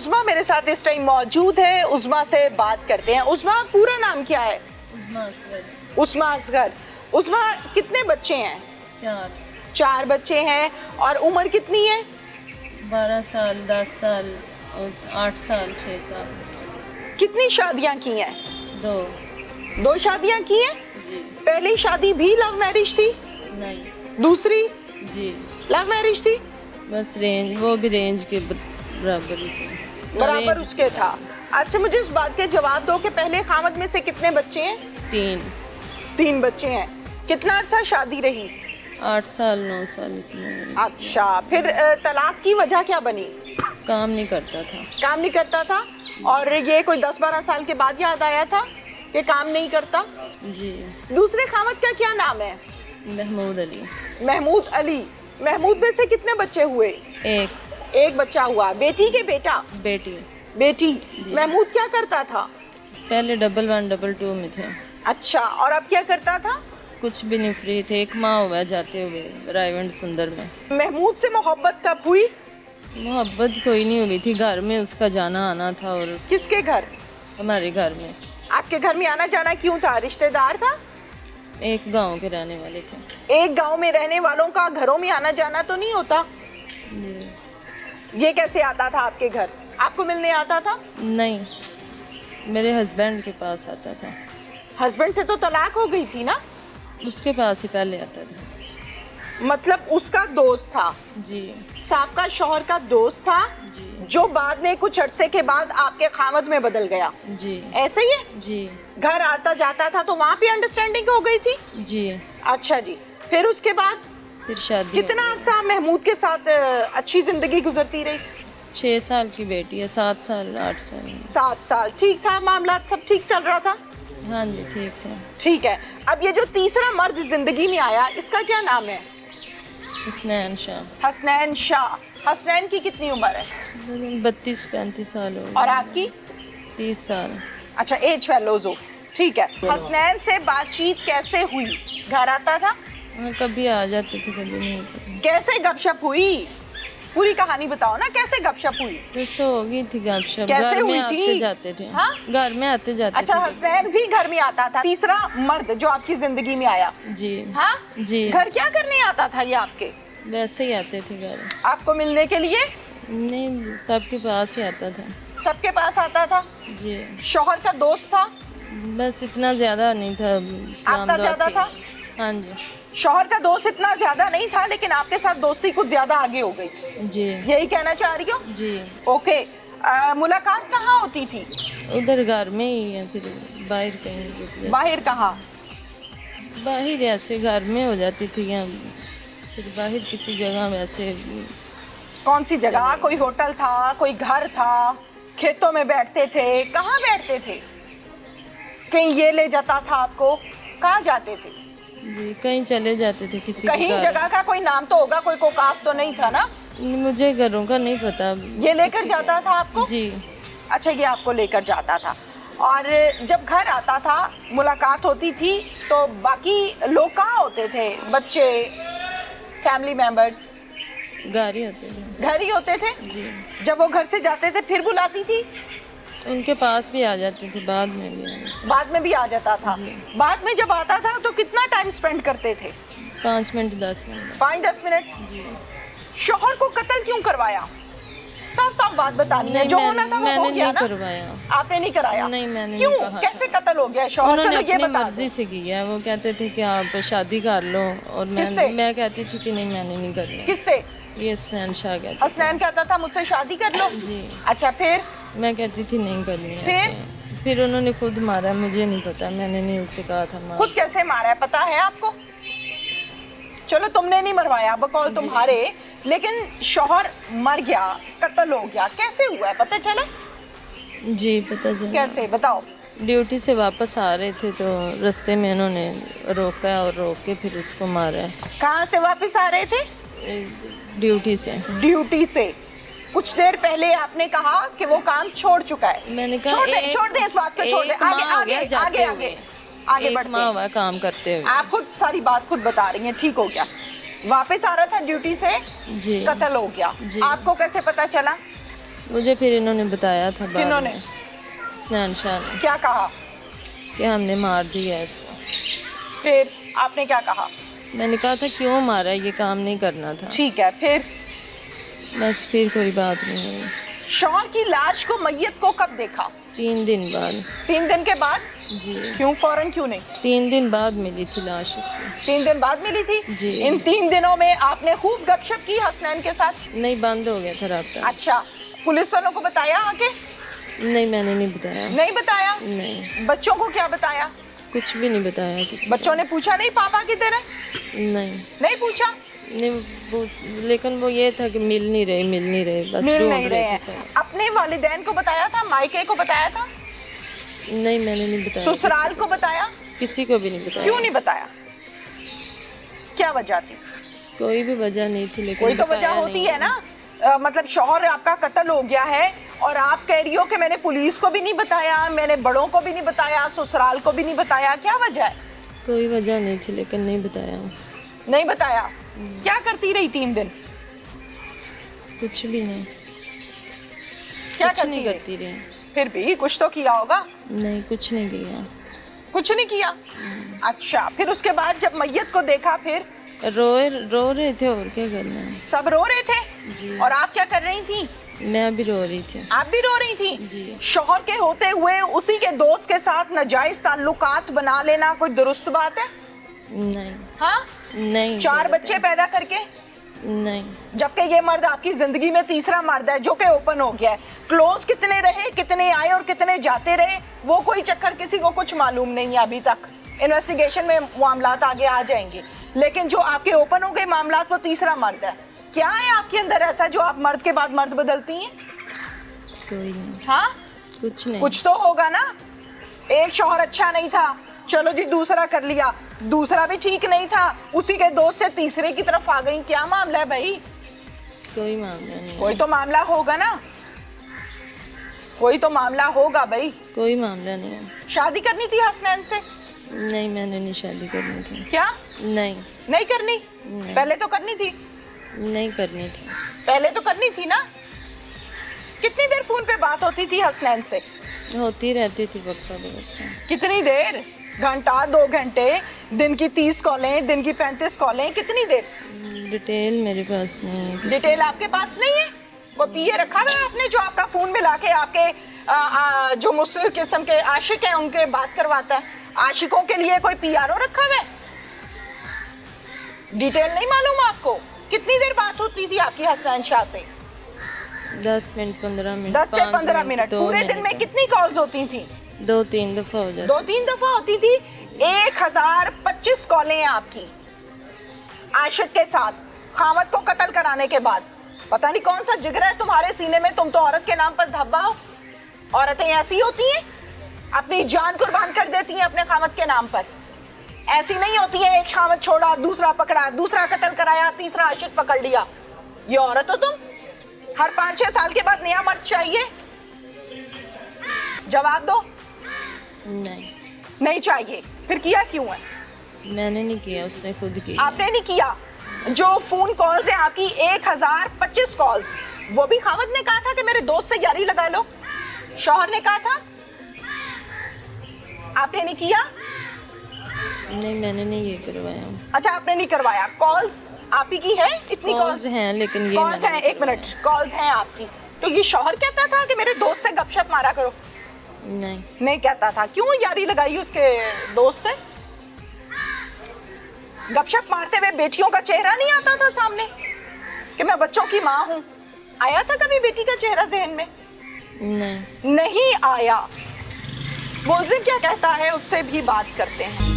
उज़मा मेरे साथ इस टाइम मौजूद है, उज़मा से बात करते हैं। उज़मा, पूरा नाम क्या है? उज़मा असगर। उज़मा असगर। उज़मा, कितने बच्चे हैं? 4। 4 बच्चे हैं। और उम्र कितनी है? 12 साल, 10 साल और 8 साल, 6 साल। कितनी शादियां की हैं? 2। 2 शादियां की हैं। जी। पहली शादी भी लव मैरिज थी? नहीं। दूसरी जी। लव मैरिज थी? बस रेंज, वो भी रेंज के बराबर ही थी। बराबर रेंज उसके था। अच्छा, मुझे इस बात के जवाब दो कि पहले खामद में से कितने बच्चे हैं? 3 बच्चे हैं। कितना अरसा शादी रही? 8 साल, 9 साल इतने। अच्छा, फिर तलाक की वजह क्या बनी? काम नहीं करता था। काम नहीं करता था। और ये कोई 10-12 साल के बाद याद आया था कि काम नहीं करता? जी। दूसरे खामद का क्या नाम है? महमूद अली। महमूद अली। महमूद में से कितने बच्चे हुए? एक बच्चा हुआ। बेटी के बेटा? बेटी। बेटी। महमूद क्या करता था? पहले 11 22 में थे। अच्छा, और अब क्या करता था? कुछ भी नहीं, फ्री थे। 1 माह हुआ जाते हुए रायवंड सुंदर में। महमूद से मोहब्बत कब हुई? मोहब्बत कोई नहीं हुई थी, घर में उसका जाना आना था। और किसके घर? हमारे घर में। आपके घर में आना जाना क्यों था? रिश्तेदार था? एक गांव के रहने वाले थे। एक गांव में रहने वालों का घरों में आना जाना तो नहीं होता? जी। ये कैसे आता था आपके घर? आपको मिलने आता था? नहीं, मेरे हस्बैंड के पास आता था। हस्बैंड से तो तलाक हो गई थी ना? उसके पास ही पहले आता था। मतलब उसका दोस्त था? जी। साबका शौहर का दोस्त था? जी। जो बाद में कुछ अरसे के बाद आपके खामद में बदल गया? जी। ऐसे ही है? जी। घर आता जाता था तो वहाँ पे अंडरस्टैंडिंग हो गई थी? जी। अच्छा जी। फिर उसके बाद फिर शादी। कितना अरसा महमूद के साथ अच्छी जिंदगी गुजरती रही? 6 साल की बेटी है। 7 साल, 8 साल। 7 साल। ठीक था, मामला सब ठीक चल रहा था? हाँ जी, ठीक था। ठीक है। अब ये जो तीसरा मर्द जिंदगी में आया, इसका क्या नाम है? हसनैन शाह। हसनैन शाह। हसनैन की कितनी उम्र है? 32-35 साल हो गए। और आपकी? 30 साल। अच्छा, एज फेलोज हो। ठीक है। हसनैन से बातचीत कैसे हुई? घर आता था? हाँ, कभी आ जाते थे, कभी नहीं आते थे। कैसे गपशप हुई? पूरी कहानी बताओ ना, कैसे गपशप हुई? तो हो गई थी गपशप। कैसे घर हुई में थी? आते जाते थे। हाँ? घर में आते जाते अच्छा, थे। हसनैन भी घर में आता था? तीसरा मर्द जो आपकी जिंदगी में आया? जी। हाँ जी। घर क्या करने आता था ये आपके? वैसे ही आते थे घर। आपको मिलने के लिए? नहीं, सबके पास ही आता था। सबके पास आता था? जी। शौहर का दोस्त था? बस इतना ज्यादा नहीं था। आपका ज्यादा था? हाँ जी। शौहर का दोस्त इतना ज्यादा नहीं था, लेकिन आपके साथ दोस्ती कुछ ज्यादा आगे हो गई, जी। यही कहना चाह रही हो? जी। ओके। मुलाकात कहाँ होती थी? उधर घर में ही है, फिर बाहर कहीं। बाहर कहाँ? बाहर ऐसे घर में हो जाती थी, या फिर बाहर किसी जगह वैसे। कौन सी जगह? कोई होटल था, कोई घर था, खेतों में बैठते थे? कहाँ बैठते थे? कहीं ये ले जाता था आपको? कहाँ जाते थे? जी, कहीं चले जाते थे किसी कहीं के घर। जगह का कोई नाम तो होगा, कोई कोकाफ तो नहीं था ना? मुझे घरों का नहीं पता। ये लेकर जाता था आपको? जी। अच्छा, ये आपको लेकर जाता था। और जब घर आता था, मुलाकात होती थी, तो बाकी लोग कहाँ होते थे? बच्चे, फैमिली मेंबर्स? घर ही होते थे। घर ही होते थे? जी। जब वो घर से जाते थे फिर बुलाती थी? उनके पास भी आ जाते थे, बाद में भी आ जाते। बाद में भी आ जाता था? जी। बाद में जब आता था तो कितना टाइम स्पेंड करते थे? 5 मिनट 10 मिनट। 5-10 मिनट? जी। शौहर को कत्ल क्यों करवाया? साफ साफ बात बतानी है। जो होना था वो हो गया ना? करवाया। आपने नहीं कराया? नहीं, मैंने क्यों? नहीं कहा कैसे था। कत्ल हो गया शौहर? उन्होंने चलो ये अपनी बता मर्जी दो। से किया। वो कहते थे कि आप शादी कर लो, और किससे? मैं कहती थी कि नहीं, मैंने नहीं करनी। किससे? ये हसनैन शाह कहते हसनैन कहता था मुझसे शादी कर लो? जी। अच्छा, फिर? मैं कहती थी नहीं करनी फिर? ऐसे। फिर उन्होंने खुद मारा, मुझे नहीं पता, मैंने नहीं उससे कहा था मार। खुद कैसे मारा है पता है आपको? चलो, तुमने नहीं मरवाया, बकौल तुम्हारे, लेकिन शौहर मर गया, कत्ल हो गया, कैसे हुआ है पता चला? जी, पता चला। कैसे बताओ? ड्यूटी से वापस आ रहे थे तो रास्ते में इन्होंने रोका, और रोक के फिर उसको मारा। कहाँ से वापस आ रहे थे? ड्यूटी से। ड्यूटी से। कुछ देर पहले आपने कहा कि वो काम छोड़ चुका है। मैंने कहा छोड़ दे इस बात को, छोड़ दे। आगे आगे आगे आगे आगे बढ़ते हैं। काम करते हुए। आप खुद सारी बात खुद बता रही हैं। ठीक हो गया, वापस आ रहा था ड्यूटी से, जी। कत्ल हो गया। जी। आपको कैसे पता चला? मुझे फिर इन्होंने बताया था बाद किन्होंने? में, हसनैन शाह ने, क्या कहा? कि हमने मार दिया इसको। फिर आपने क्या कहा? मैंने कहा था क्यों मारा, ये काम नहीं करना था। ठीक है, फिर बस फिर कोई बात नहीं हुई। शौहर की लाश को, मैयत को कब देखा? 3 दिन बाद। 3 दिन के बाद? जी, क्यों, फौरन क्यों नहीं? 3 दिन बाद मिली थी लाश उसकी। 3 दिन बाद मिली थी? जी। इन 3 दिनों में आपने खूब गपशप की हसनैन के साथ? नहीं, बंद हो गया था राब्ता। अच्छा, पुलिस वालों को बताया आके? नहीं, मैंने नहीं बताया। नहीं बताया? नहीं, बच्चों को क्या बताया? कुछ भी नहीं बताया किसी बच्चों ने पूछा नहीं पापा किधर है? को। नहीं नहीं पूछा? नहीं, लेकिन वो ये था कि मिल नहीं रहे, बस मिल ढूंढ नहीं रहे रहे थे हैं। सब। अपने वालिदैन को बताया था, मायके को बताया था, नहीं, मैंने नहीं बताया। ससुराल को बताया? किसी को भी नहीं बताया। क्यों नहीं बताया? क्या वजह थी? कोई भी वजह नहीं थी, लेकिन कोई तो वजह बताया होती नहीं। है ना। मतलब शौहर आपका कत्ल हो गया है और आप कह रही हो कि मैंने पुलिस को भी नहीं बताया, मैंने बड़ों को भी नहीं बताया, ससुराल को भी नहीं बताया, क्या वजह है? कोई वजह नहीं थी, लेकिन नहीं बताया। नहीं बताया? क्या करती रही 3 दिन? कुछ भी नहीं, क्या कुछ नहीं रही? करती रही। फिर भी कुछ तो किया होगा? नहीं, कुछ नहीं किया। कुछ नहीं किया? अच्छा, फिर उसके बाद जब मैयत को देखा फिर? रो रहे थे, और क्या करना है। सब रो रहे थे? जी। और आप क्या कर रही थी? मैं भी रो रही थी। आप भी रो रही थी? जी। शौहर के होते हुए उसी के दोस्त के साथ नाजायज ताल्लुकात बना लेना कोई दुरुस्त बात है? नहीं। हाँ? नहीं। 4 बच्चे पैदा करके? नहीं। जबकि ये मर्द आपकी जिंदगी में तीसरा मर्द है जो कि ओपन हो गया है। क्लोज कितने रहे, कितने आए और कितने जाते रहे, वो कोई चक्कर किसी को कुछ मालूम नहीं है अभी तक। इन्वेस्टिगेशन में मामलात आगे आ जाएंगे, लेकिन जो आपके ओपन हो गए मामलात, वो तीसरा मर्द है। क्या है आपके अंदर ऐसा जो आप मर्द के बाद मर्द बदलती हैं? कोई नहीं। हाँ, कुछ नहीं। कुछ तो होगा ना। एक शौहर अच्छा नहीं था, चलो जी दूसरा कर लिया, दूसरा भी ठीक नहीं था, उसी के दोस्त से तीसरे की तरफ आ गई। क्या मामला है भाई? कोई मामला नहीं। कोई तो मामला होगा ना, कोई तो मामला होगा भाई। कोई मामला नहीं है। शादी करनी थी हसनैन से? नहीं, मैंने नहीं शादी करनी थी। क्या नहीं। नहीं करनी? नहीं। पहले तो करनी थी। नहीं करनी थी। पहले तो करनी थी ना। कितनी देर फोन पे बात होती थी हसनैन से? होती रहती थी वक्फा बवक्फा। कितनी देर? घंटा, 2 घंटे? दिन की 30 कॉलें, दिन की 35 कॉलें, कितनी देर? डिटेल मेरे पास नहीं है। डिटेल आपके पास नहीं है? वो पीए रखा हुआ है आपने जो आपका फोन मिला के आपके जो मुख्तलिफ किस्म के आशिक हैं उनके बात करवाता है? आशिकों के लिए कोई पीआरओ रखा हुआ है? डिटेल नहीं मालूम आपको? कितनी देर बात होती थी आपकी हसनैन शाह से? 10 मिनट 15 मिनट 10 से 15 मिनट। 2 पूरे दिन में कितनी कॉल्स होती थी? 2-3 दफा हो जाती। 2-3 दफा होती थी। 1025 कॉलें हैं आपकी आशिक के साथ खामद को कत्ल कराने के बाद। पता नहीं कौन सा जिगर है तुम्हारे सीने में, तुम तो औरत के नाम पर धब्बा हो। औरतें ऐसी होती हैं, अपनी जान कुर्बान कर देती हैं अपने खामद के नाम पर। ऐसी नहीं होती है एक खामद छोड़ा, दूसरा पकड़ा, दूसरा कत्ल कराया, तीसरा आशिक पकड़ लिया। ये औरत हो तुम? हर 5-6 साल के बाद नया मर्द चाहिए? जवाब दो। नहीं, नहीं चाहिए। फिर किया क्यों है? मैंने नहीं किया, उसने खुद की। आपने नहीं किया। जो फोन कॉल्स हैं आपकी 1025 कॉल्स, वो भी खामद ने कहा था कि मेरे दोस्त से यारी लगा लो, शौहर ने कहा था, आपने नहीं किया? नहीं, मैंने नहीं ये करवाया। अच्छा, आपने नहीं करवाया। कॉल्स आप ही की है? इतनी कॉल्स हैं, लेकिन ये कॉल्स हैं, 1 मिनट, कॉल्स हैं आपकी। तो ये शौहर कहता था कि मेरे दोस्त से गपशप मारा करो? नहीं। नहीं कहता था। क्यों यारी लगाई उसके दोस्त से? गपशप मारते हुए बेटियों का चेहरा नहीं आता था सामने कि मैं बच्चों की माँ हूं? आया था कभी बेटी का चेहरा जहन में? नहीं। नहीं आया। मुल्जिम क्या कहता है उससे भी बात करते हैं।